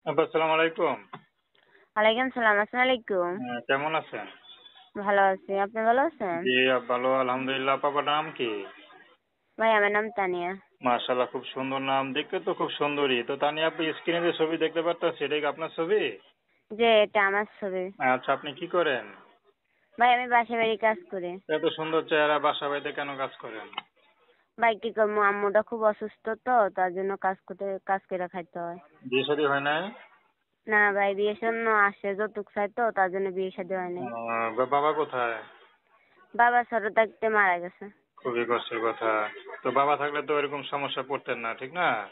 আসসালামু আলাইকুম। ওয়ালাইকুম সালাম। আসসালামু আলাইকুম। কেমন আছেন? ভালো আছি। আপনি ভালো আছেন? জি, ভালো আলহামদুলিল্লাহ। আপনার নাম কি? ভাই আমার নাম তানিয়া। মাশাআল্লাহ, খুব সুন্দর নাম। দেখতে তো খুব সুন্দরী। তো তানিয়া, আপনি স্ক্রিনে যে ছবি দেখতে পারতেছি, এটা কি আপনার ছবি? যে এটা আমার ছবি। আচ্ছা, আপনি কি করেন? ভাই আমি বাসা বাড়ি কাজ করি। এত সুন্দর চেহারা, বাসা বাড়িতে কেন কাজ করেন? ভাই কি করবো, আম্মুটা খুব অসুস্থ তো, তার জন্য কাজ করে খাইতে হয়। বিয়ে শাদী হয় নাই? না ভাই, বিয়ের জন্য আসে যৌতুক চাই তো, তার জন্য বিয়ে শাদী হয়নি। বাবা কোথায়? বাবা ছোট থাকতে মারা গেছে। খুবই কষ্টের কথা। তো বাবা থাকলে তো এরকম সমস্যা পড়তেন না, ঠিক না?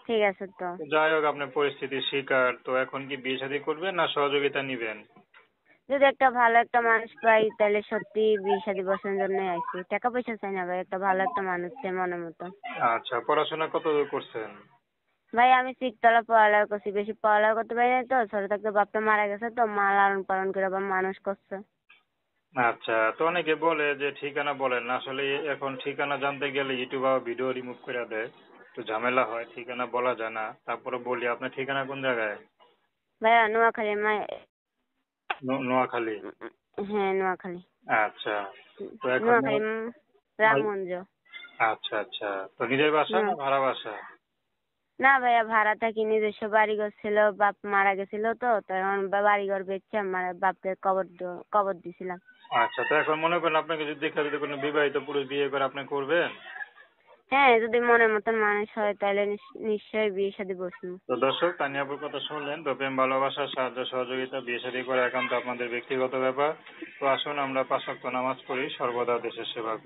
ঠিক আছে তো। তো যাই হোক, আপনি পরিস্থিতির শিকার। তো এখন কি বিয়ে শাদী করবেন না সহযোগিতা নিবেন? যদি একটা ভালো একটা মানুষ পাই তাহলে সত্যি বিয়ে শাদী বসার জন্যই আইছি। টাকা পয়সা চাই না ভাই, একটা ভালো একটা মানুষ চাই মনের মতো। আচ্ছা, পড়াশোনা কতদূর করছেন? ভাই আমি শিখতলা পড়ালেখা করছি, বেশি পড়ালেখা করতে পারি না তো, ছোট থাকতে বাপটা মারা গেছে তো, মা লালন পালন করে আবার মানুষ করছে। আচ্ছা, তো অনেকে বলে যে ঠিকানা বলেন না। আসলে এখন ঠিকানা জানতে গেলে ইউটিউব ভিডিও রিমুভ করে দেয়, তো ঝামেলা হয়, ঠিকানা বলা যায় না। তারপরে বলি, আপনার ঠিকানা কোন জায়গায়? ভাইয়া নোয়াখালী নোয়াখালী। হ্যাঁ নোয়াখালী। আচ্ছা, তো এখন নোয়াখালী রামগঞ্জ। আচ্ছা আচ্ছা, তো নিজের বাসা না নোয়া- ভাড়া বাসা? না ভাইয়া ভাড়া থাকি, নিজস্ব বাড়িঘর ছিল, বাপ মারা গেছিল তো, তখন বাড়িঘর বেচে আমার বাপকে কবর দিছিলাম। আচ্ছা, তো এখন মনে করেন আপনাকে যদি দেখা যদি কোনো বিবাহিত পুরুষ বিয়ে করে, আপনি করবেন? হ্যাঁ যদি মনের মতন মানুষ হয় তাহলে নিশ্চয়ই বিয়ে শাদী বসবো। তো দর্শক, তানিয়াপুর কথা শুনলেন। তো প্রেম ভালোবাসা, সাহায্য সহযোগিতা, বিয়ে শাদী করা একান্ত আপনাদের ব্যক্তিগত ব্যাপার। তো আসুন আমরা 5 ওয়াক্ত নামাজ পড়ি, সর্বদা দেশের সেবা করি।